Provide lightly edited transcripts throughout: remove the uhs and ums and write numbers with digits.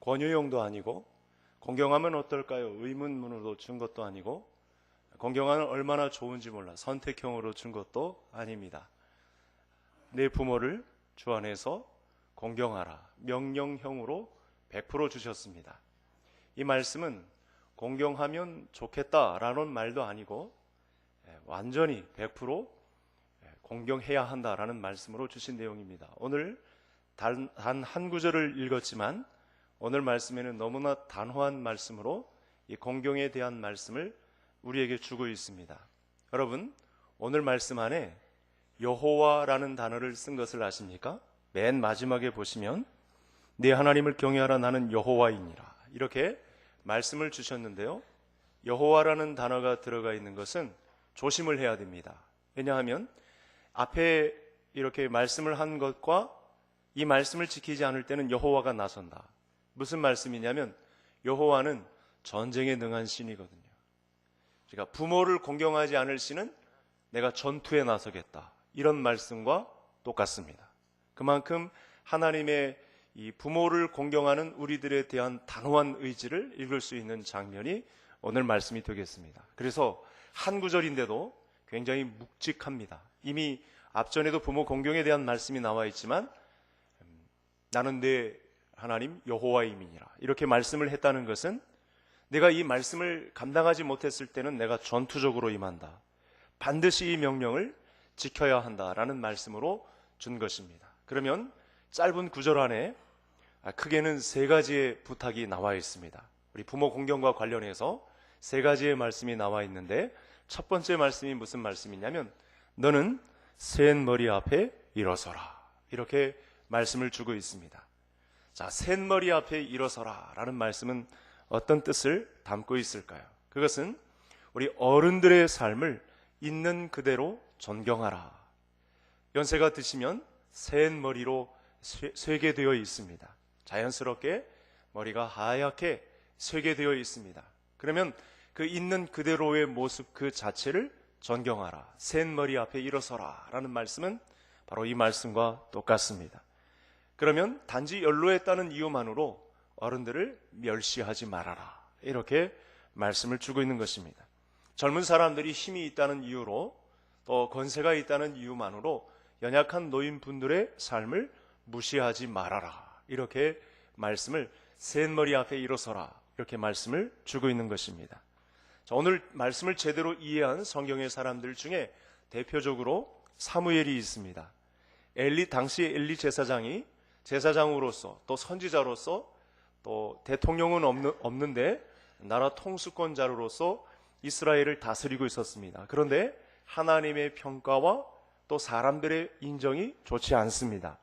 권유용도 아니고, 공경하면 어떨까요? 의문문으로 준 것도 아니고, 공경하면 얼마나 좋은지 몰라 선택형으로 준 것도 아닙니다. 내 부모를 주 안에서 공경하라, 명령형으로 100% 주셨습니다. 이 말씀은 공경하면 좋겠다라는 말도 아니고 완전히 100% 공경해야 한다라는 말씀으로 주신 내용입니다. 오늘 단 한 구절을 읽었지만 오늘 말씀에는 너무나 단호한 말씀으로 이 공경에 대한 말씀을 우리에게 주고 있습니다. 여러분, 오늘 말씀 안에 여호와라는 단어를 쓴 것을 아십니까? 맨 마지막에 보시면 네 하나님을 경외하라, 나는 여호와이니라, 이렇게 말씀을 주셨는데요, 여호와라는 단어가 들어가 있는 것은 조심을 해야 됩니다. 왜냐하면 앞에 이렇게 말씀을 한 것과 이 말씀을 지키지 않을 때는 여호와가 나선다. 무슨 말씀이냐면 여호와는 전쟁에 능한 신이거든요. 그러니까 부모를 공경하지 않을 신은 내가 전투에 나서겠다, 이런 말씀과 똑같습니다. 그만큼 하나님의 이 부모를 공경하는 우리들에 대한 단호한 의지를 읽을 수 있는 장면이 오늘 말씀이 되겠습니다. 그래서 한 구절인데도 굉장히 묵직합니다. 이미 앞전에도 부모 공경에 대한 말씀이 나와 있지만 나는 내 하나님 여호와임이니라, 이렇게 말씀을 했다는 것은 내가 이 말씀을 감당하지 못했을 때는 내가 전투적으로 임한다, 반드시 이 명령을 지켜야 한다라는 말씀으로 준 것입니다. 그러면 짧은 구절 안에 크게는 세 가지의 부탁이 나와 있습니다. 우리 부모 공경과 관련해서 세 가지의 말씀이 나와 있는데, 첫 번째 말씀이 무슨 말씀이냐면 너는 센 머리 앞에 일어서라, 이렇게 말씀을 주고 있습니다. 자, 센 머리 앞에 일어서라 라는 말씀은 어떤 뜻을 담고 있을까요? 그것은 우리 어른들의 삶을 있는 그대로 존경하라. 연세가 드시면 센 머리로 쇠게되어 있습니다. 자연스럽게 머리가 하얗게 쇠게되어 있습니다. 그러면 그 있는 그대로의 모습 그 자체를 존경하라, 센 머리 앞에 일어서라 라는 말씀은 바로 이 말씀과 똑같습니다. 그러면 단지 연로했다는 이유만으로 어른들을 멸시하지 말아라, 이렇게 말씀을 주고 있는 것입니다. 젊은 사람들이 힘이 있다는 이유로, 또 권세가 있다는 이유만으로 연약한 노인분들의 삶을 무시하지 말아라, 이렇게 말씀을, 센 머리 앞에 일어서라, 이렇게 말씀을 주고 있는 것입니다. 자, 오늘 말씀을 제대로 이해한 성경의 사람들 중에 대표적으로 사무엘이 있습니다. 당시 엘리 제사장이 제사장으로서 또 선지자로서 또 대통령은 없는데 나라 통수권자로서 이스라엘을 다스리고 있었습니다. 그런데 하나님의 평가와 또 사람들의 인정이 좋지 않습니다.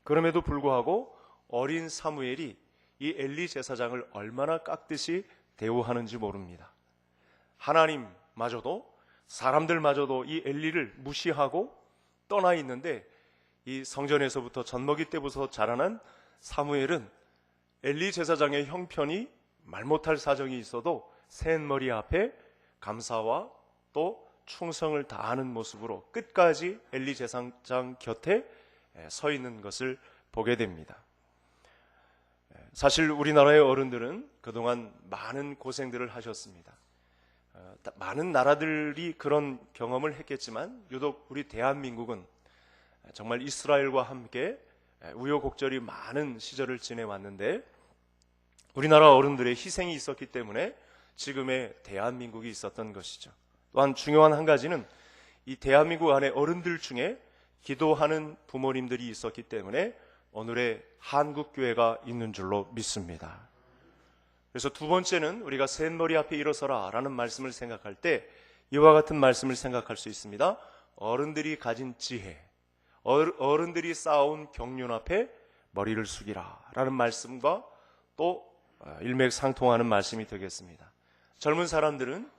그럼에도 불구하고 어린 사무엘이 이 엘리 제사장을 얼마나 깍듯이 대우하는지 모릅니다. 하나님마저도 사람들마저도 이 엘리를 무시하고 떠나 있는데, 이 성전에서부터 젖먹이 때부터 자라난 사무엘은 엘리 제사장의 형편이 말 못할 사정이 있어도 센 머리 앞에 감사와 또 충성을 다하는 모습으로 끝까지 엘리 제사장 곁에 서 있는 것을 보게 됩니다. 사실 우리나라의 어른들은 그동안 많은 고생들을 하셨습니다. 많은 나라들이 그런 경험을 했겠지만 유독 우리 대한민국은 정말 이스라엘과 함께 우여곡절이 많은 시절을 지내왔는데, 우리나라 어른들의 희생이 있었기 때문에 지금의 대한민국이 있었던 것이죠. 또한 중요한 한 가지는 이 대한민국 안에 어른들 중에 기도하는 부모님들이 있었기 때문에 오늘의 한국교회가 있는 줄로 믿습니다. 그래서 두 번째는 우리가 센 머리 앞에 일어서라 라는 말씀을 생각할 때 이와 같은 말씀을 생각할 수 있습니다. 어른들이 가진 지혜, 어른들이 쌓아온 경륜 앞에 머리를 숙이라 라는 말씀과 또 일맥상통하는 말씀이 되겠습니다. 젊은 사람들은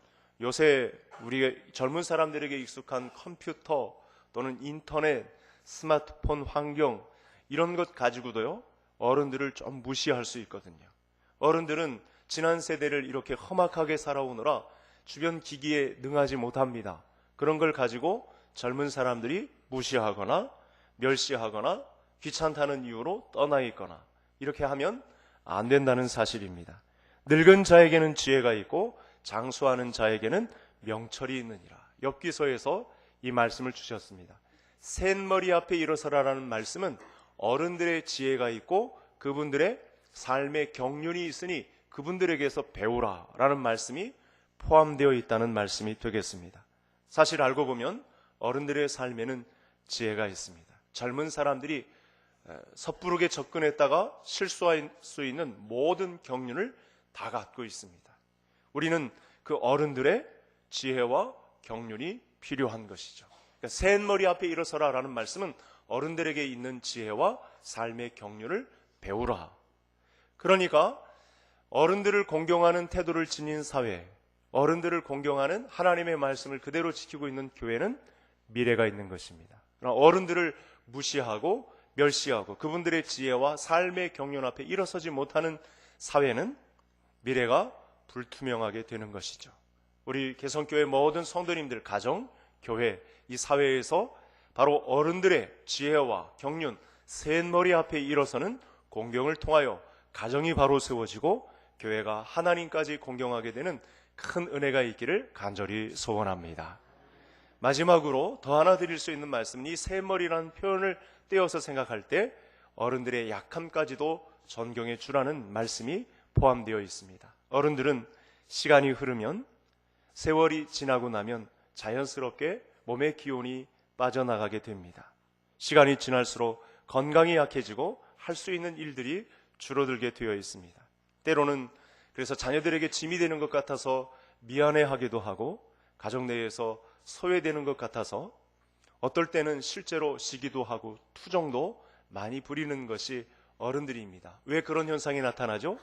요새 우리가 젊은 사람들에게 익숙한 컴퓨터 또는 인터넷, 스마트폰 환경, 이런 것 가지고도요 어른들을 좀 무시할 수 있거든요. 어른들은 지난 세대를 이렇게 험악하게 살아오느라 주변 기기에 능하지 못합니다. 그런 걸 가지고 젊은 사람들이 무시하거나 멸시하거나 귀찮다는 이유로 떠나 있거나, 이렇게 하면 안 된다는 사실입니다. 늙은 자에게는 지혜가 있고 장수하는 자에게는 명철이 있느니라. 엽기서에서 이 말씀을 주셨습니다. 샌머리 앞에 일어서라라는 말씀은 어른들의 지혜가 있고 그분들의 삶의 경륜이 있으니 그분들에게서 배우라라는 말씀이 포함되어 있다는 말씀이 되겠습니다. 사실 알고 보면 어른들의 삶에는 지혜가 있습니다. 젊은 사람들이 섣부르게 접근했다가 실수할 수 있는 모든 경륜을 다 갖고 있습니다. 우리는 그 어른들의 지혜와 경륜이 필요한 것이죠. 그러니까 샌머리 앞에 일어서라라는 말씀은 어른들에게 있는 지혜와 삶의 경륜을 배우라. 그러니까 어른들을 공경하는 태도를 지닌 사회, 어른들을 공경하는 하나님의 말씀을 그대로 지키고 있는 교회는 미래가 있는 것입니다. 그러나 어른들을 무시하고 멸시하고 그분들의 지혜와 삶의 경륜 앞에 일어서지 못하는 사회는 미래가 불투명하게 되는 것이죠. 우리 개성교회 모든 성도님들, 가정, 교회, 이 사회에서 바로 어른들의 지혜와 경륜, 샌머리 앞에 일어서는 공경을 통하여 가정이 바로 세워지고 교회가 하나님까지 공경하게 되는 큰 은혜가 있기를 간절히 소원합니다. 마지막으로 더 하나 드릴 수 있는 말씀은 이 샌머리라는 표현을 떼어서 생각할 때 어른들의 약함까지도 존경해 주라는 말씀이 포함되어 있습니다. 어른들은 시간이 흐르면, 세월이 지나고 나면 자연스럽게 몸의 기운이 빠져나가게 됩니다. 시간이 지날수록 건강이 약해지고 할 수 있는 일들이 줄어들게 되어 있습니다. 때로는 그래서 자녀들에게 짐이 되는 것 같아서 미안해하기도 하고 가정 내에서 소외되는 것 같아서 어떨 때는 실제로 시기도 하고 투정도 많이 부리는 것이 어른들입니다. 왜 그런 현상이 나타나죠?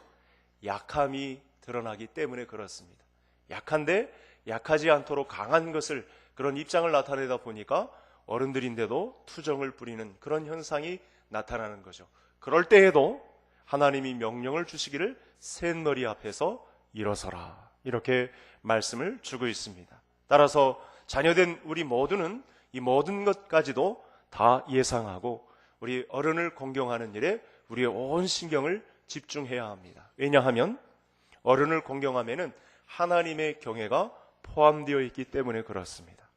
약함이 드러나기 때문에 그렇습니다. 약한데 약하지 않도록 강한 것을, 그런 입장을 나타내다 보니까 어른들인데도 투정을 부리는 그런 현상이 나타나는 거죠. 그럴 때에도 하나님이 명령을 주시기를 샌머리 앞에서 일어서라, 이렇게 말씀을 주고 있습니다. 따라서 자녀된 우리 모두는 이 모든 것까지도 다 예상하고 우리 어른을 공경하는 일에 우리의 온 신경을 집중해야 합니다. 왜냐하면 어른을 공경하면은 하나님의 경외가 포함되어 있기 때문에 그렇습니다.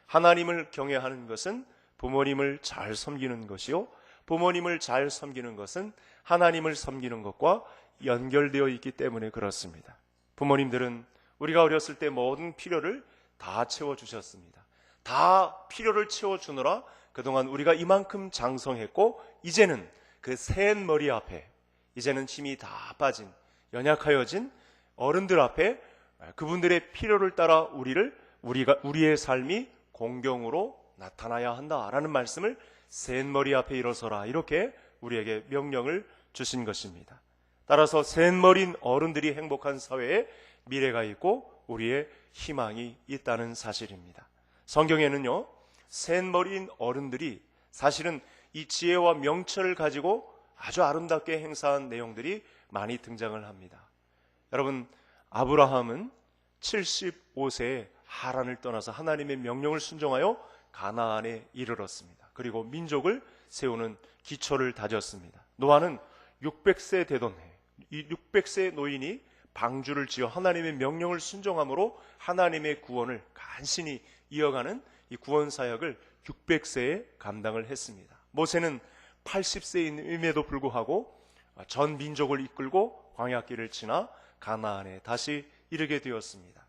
하나님을 경외하는 것은 부모님을 잘 섬기는 것이요, 부모님을 잘 섬기는 것은 하나님을 섬기는 것과 연결되어 있기 때문에 그렇습니다. 부모님들은 우리가 어렸을 때 모든 필요를 다 채워주셨습니다. 다 필요를 채워주느라 그동안 우리가 이만큼 장성했고, 이제는 그 샌머리 앞에, 이제는 힘이 다 빠진, 연약하여진 어른들 앞에 그분들의 필요를 따라 우리의 삶이 공경으로 나타나야 한다라는 말씀을 샌머리 앞에 일어서라, 이렇게 우리에게 명령을 주신 것입니다. 따라서 샌머리인 어른들이 행복한 사회에 미래가 있고 우리의 희망이 있다는 사실입니다. 성경에는요, 샌머리인 어른들이 사실은 이 지혜와 명철을 가지고 아주 아름답게 행사한 내용들이 많이 등장을 합니다. 여러분, 아브라함은 75세에 하란을 떠나서 하나님의 명령을 순종하여 가나안에 이르렀습니다. 그리고 민족을 세우는 기초를 다졌습니다. 노아는 600세 되던 해, 이 600세 노인이 방주를 지어 하나님의 명령을 순종함으로 하나님의 구원을 간신히 이어가는 이 구원 사역을 600세에 감당을 했습니다. 모세는 80세임에도 불구하고 전 민족을 이끌고 광야길을 지나 가나안에 다시 이르게 되었습니다.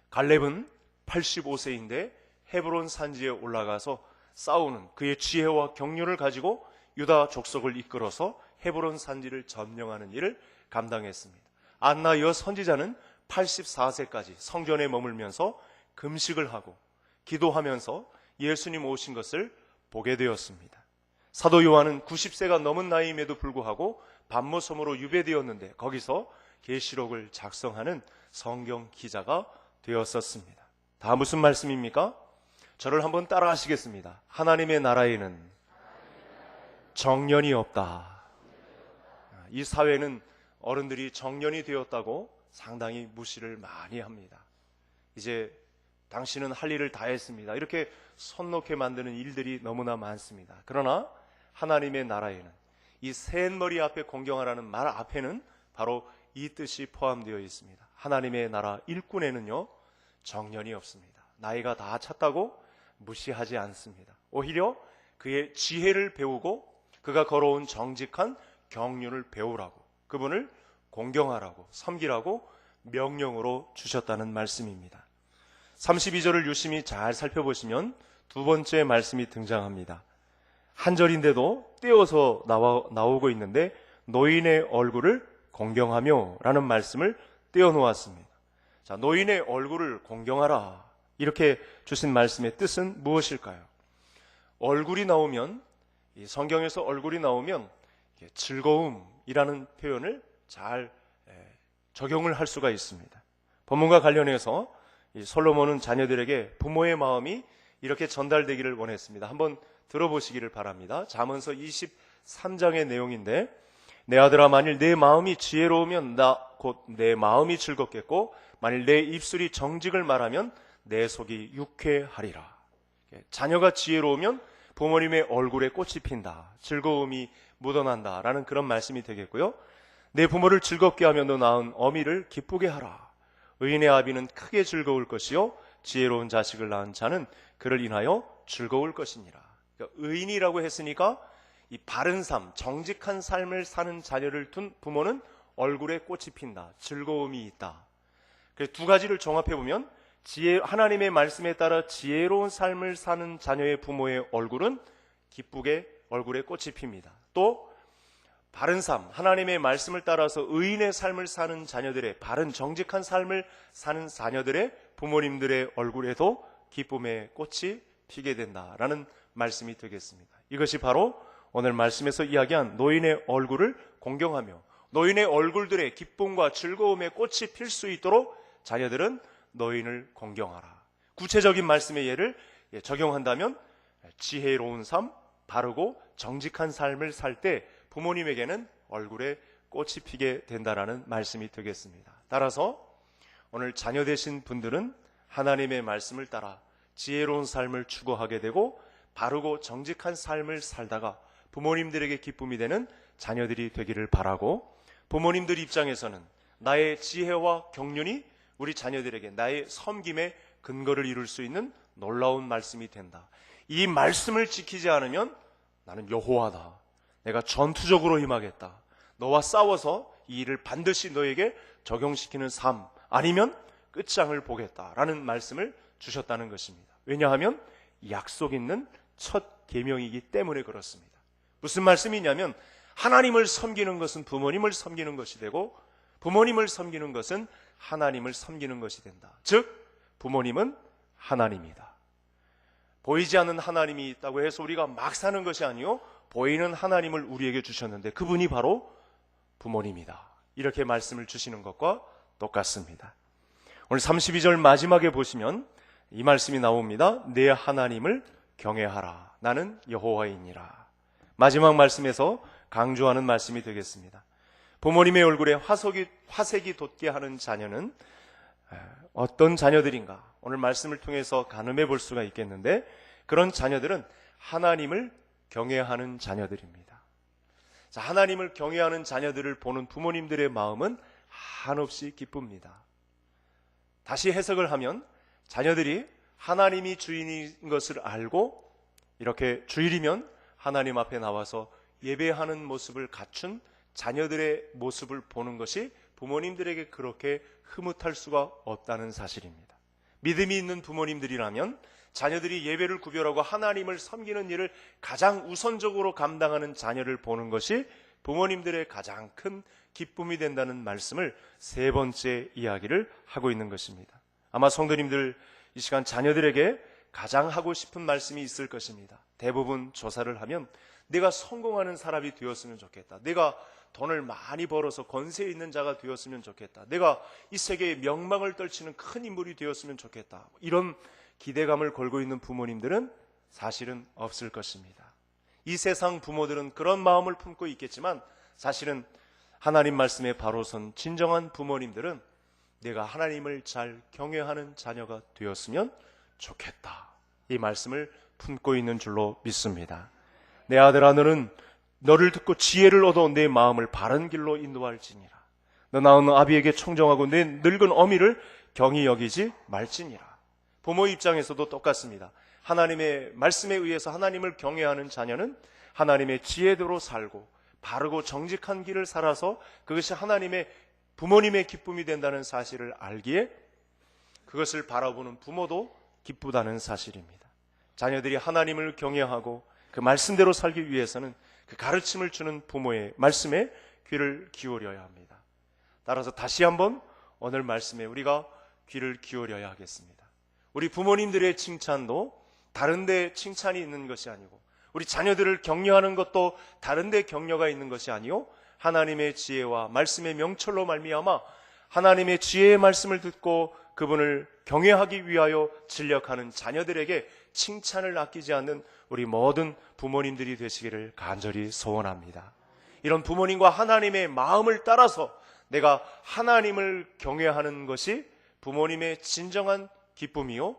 갈렙은 85세인데 헤브론 산지에 올라가서 싸우는 그의 지혜와 경륜을 가지고 유다 족속을 이끌어서 헤브론 산지를 점령하는 일을 감당했습니다. 안나 여 선지자는 84세까지 성전에 머물면서 금식을 하고 기도하면서 예수님 오신 것을 보게 되었습니다. 사도 요한은 90세가 넘은 나이임에도 불구하고 밤모섬으로 유배되었는데 거기서 계시록을 작성하는 성경 기자가 되었었습니다. 다 무슨 말씀입니까? 저를 한번 따라 하시겠습니다. 하나님의 나라에는 정년이 없다. 이 사회는 어른들이 정년이 되었다고 상당히 무시를 많이 합니다. 이제 당신은 할 일을 다 했습니다, 이렇게 손 놓게 만드는 일들이 너무나 많습니다. 그러나 하나님의 나라에는 이 센 머리 앞에 공경하라는 말 앞에는 바로 이 뜻이 포함되어 있습니다. 하나님의 나라 일꾼에는요, 정년이 없습니다. 나이가 다 찼다고 무시하지 않습니다. 오히려 그의 지혜를 배우고 그가 걸어온 정직한 경륜을 배우라고, 그분을 공경하라고, 섬기라고 명령으로 주셨다는 말씀입니다. 32절을 유심히 잘 살펴보시면 두 번째 말씀이 등장합니다. 한 절인데도 떼어서 나오고 있는데 노인의 얼굴을 공경하며 라는 말씀을 떼어 놓았습니다. 자, 노인의 얼굴을 공경하라, 이렇게 주신 말씀의 뜻은 무엇일까요? 얼굴이 나오면, 이 성경에서 얼굴이 나오면 즐거움이라는 표현을 잘 적용을 할 수가 있습니다. 본문과 관련해서 이 솔로몬은 자녀들에게 부모의 마음이 이렇게 전달되기를 원했습니다. 한번 들어보시기를 바랍니다. 잠언서 23장의 내용인데, 내 아들아, 만일 내 마음이 지혜로우면 곧 내 마음이 즐겁겠고, 만일 내 입술이 정직을 말하면 내 속이 유쾌하리라. 자녀가 지혜로우면 부모님의 얼굴에 꽃이 핀다, 즐거움이 묻어난다 라는 그런 말씀이 되겠고요. 내 부모를 즐겁게 하며 너 낳은 어미를 기쁘게 하라. 의인의 아비는 크게 즐거울 것이요 지혜로운 자식을 낳은 자는 그를 인하여 즐거울 것이니라. 그러니까 의인이라고 했으니까 이 바른 삶, 정직한 삶을 사는 자녀를 둔 부모는 얼굴에 꽃이 핀다, 즐거움이 있다. 그래서 두 가지를 종합해보면 하나님의 말씀에 따라 지혜로운 삶을 사는 자녀의 부모의 얼굴은 기쁘게 얼굴에 꽃이 핍니다. 또 바른 삶, 하나님의 말씀을 따라서 의인의 삶을 사는 자녀들의, 바른 정직한 삶을 사는 자녀들의 부모님들의 얼굴에도 기쁨의 꽃이 피게 된다라는 말씀이 되겠습니다. 이것이 바로 오늘 말씀에서 이야기한 노인의 얼굴을 공경하며 노인의 얼굴들의 기쁨과 즐거움의 꽃이 필 수 있도록 자녀들은 노인을 공경하라. 구체적인 말씀의 예를 적용한다면 지혜로운 삶, 바르고 정직한 삶을 살 때 부모님에게는 얼굴에 꽃이 피게 된다라는 말씀이 되겠습니다. 따라서 오늘 자녀 되신 분들은 하나님의 말씀을 따라 지혜로운 삶을 추구하게 되고 바르고 정직한 삶을 살다가 부모님들에게 기쁨이 되는 자녀들이 되기를 바라고, 부모님들 입장에서는 나의 지혜와 경륜이 우리 자녀들에게 나의 섬김의 근거를 이룰 수 있는 놀라운 말씀이 된다. 이 말씀을 지키지 않으면 나는 여호와다, 내가 전투적으로 임하겠다, 너와 싸워서 이 일을 반드시 너에게 적용시키는 삶, 아니면 끝장을 보겠다라는 말씀을 주셨다는 것입니다. 왜냐하면 약속 있는 첫 계명이기 때문에 그렇습니다. 무슨 말씀이냐면 하나님을 섬기는 것은 부모님을 섬기는 것이 되고 부모님을 섬기는 것은 하나님을 섬기는 것이 된다. 즉 부모님은 하나님이다. 보이지 않는 하나님이 있다고 해서 우리가 막 사는 것이 아니요, 보이는 하나님을 우리에게 주셨는데 그분이 바로 부모님이다. 이렇게 말씀을 주시는 것과 똑같습니다. 오늘 32절 마지막에 보시면 이 말씀이 나옵니다. 내 하나님을 경외하라. 나는 여호와이니라. 마지막 말씀에서 강조하는 말씀이 되겠습니다. 부모님의 얼굴에 화색이 돋게 하는 자녀는 어떤 자녀들인가? 오늘 말씀을 통해서 가늠해 볼 수가 있겠는데, 그런 자녀들은 하나님을 경외하는 자녀들입니다. 자, 하나님을 경외하는 자녀들을 보는 부모님들의 마음은 한없이 기쁩니다. 다시 해석을 하면 자녀들이 하나님이 주인인 것을 알고 이렇게 주일이면 하나님 앞에 나와서 예배하는 모습을 갖춘 자녀들의 모습을 보는 것이 부모님들에게 그렇게 흐뭇할 수가 없다는 사실입니다. 믿음이 있는 부모님들이라면 자녀들이 예배를 구별하고 하나님을 섬기는 일을 가장 우선적으로 감당하는 자녀를 보는 것이 부모님들의 가장 큰 기쁨이 된다는 말씀을 세 번째 이야기를 하고 있는 것입니다. 아마 성도님들 이 시간 자녀들에게 가장 하고 싶은 말씀이 있을 것입니다. 대부분 조사를 하면 내가 성공하는 사람이 되었으면 좋겠다, 내가 돈을 많이 벌어서 권세 있는 자가 되었으면 좋겠다, 내가 이 세계에 명망을 떨치는 큰 인물이 되었으면 좋겠다, 이런 기대감을 걸고 있는 부모님들은 사실은 없을 것입니다. 이 세상 부모들은 그런 마음을 품고 있겠지만 사실은 하나님 말씀에 바로 선 진정한 부모님들은 내가 하나님을 잘 경외하는 자녀가 되었으면 좋겠다, 이 말씀을 품고 있는 줄로 믿습니다. 내 아들아, 너는 너를 듣고 지혜를 얻어 내 마음을 바른 길로 인도할지니라. 너 낳은 아비에게 청정하고 내 늙은 어미를 경히 여기지 말지니라. 부모 입장에서도 똑같습니다. 하나님의 말씀에 의해서 하나님을 경외하는 자녀는 하나님의 지혜대로 살고 바르고 정직한 길을 살아서 그것이 부모님의 기쁨이 된다는 사실을 알기에 그것을 바라보는 부모도 기쁘다는 사실입니다. 자녀들이 하나님을 경외하고 그 말씀대로 살기 위해서는 그 가르침을 주는 부모의 말씀에 귀를 기울여야 합니다. 따라서 다시 한번 오늘 말씀에 우리가 귀를 기울여야 하겠습니다. 우리 부모님들의 칭찬도 다른데 칭찬이 있는 것이 아니고 우리 자녀들을 격려하는 것도 다른데 격려가 있는 것이 아니요 하나님의 지혜와 말씀의 명철로 말미암아 하나님의 지혜의 말씀을 듣고 그분을 경외하기 위하여 진력하는 자녀들에게 칭찬을 아끼지 않는 우리 모든 부모님들이 되시기를 간절히 소원합니다. 이런 부모님과 하나님의 마음을 따라서 내가 하나님을 경외하는 것이 부모님의 진정한 기쁨이요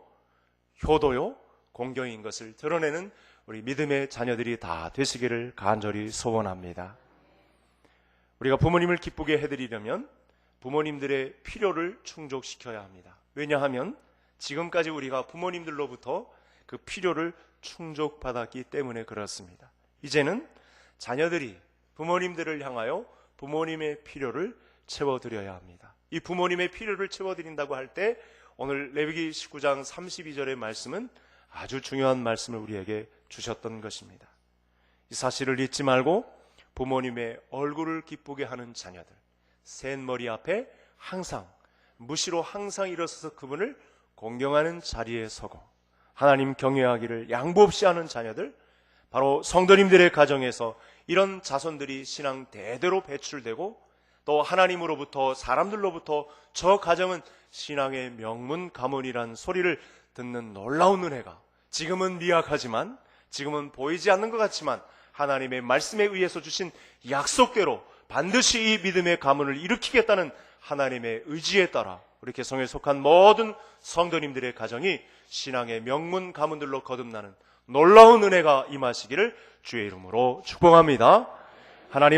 효도요 공경인 것을 드러내는 우리 믿음의 자녀들이 다 되시기를 간절히 소원합니다. 우리가 부모님을 기쁘게 해드리려면 부모님들의 필요를 충족시켜야 합니다. 왜냐하면 지금까지 우리가 부모님들로부터 그 필요를 충족받았기 때문에 그렇습니다. 이제는 자녀들이 부모님들을 향하여 부모님의 필요를 채워드려야 합니다. 이 부모님의 필요를 채워드린다고 할 때 오늘 레위기 19장 32절의 말씀은 아주 중요한 말씀을 우리에게 주셨던 것입니다. 이 사실을 잊지 말고 부모님의 얼굴을 기쁘게 하는 자녀들, 센 머리 앞에 항상 무시로 항상 일어서서 그분을 공경하는 자리에 서고 하나님 경외하기를 양보 없이 하는 자녀들, 바로 성도님들의 가정에서 이런 자손들이 신앙 대대로 배출되고 또 하나님으로부터 사람들로부터 저 가정은 신앙의 명문 가문이란 소리를 듣는 놀라운 은혜가 지금은 미약하지만 지금은 보이지 않는 것 같지만 하나님의 말씀에 의해서 주신 약속대로 반드시 이 믿음의 가문을 일으키겠다는 하나님의 의지에 따라 우리 개성에 속한 모든 성도님들의 가정이 신앙의 명문 가문들로 거듭나는 놀라운 은혜가 임하시기를 주의 이름으로 축복합니다. 하나님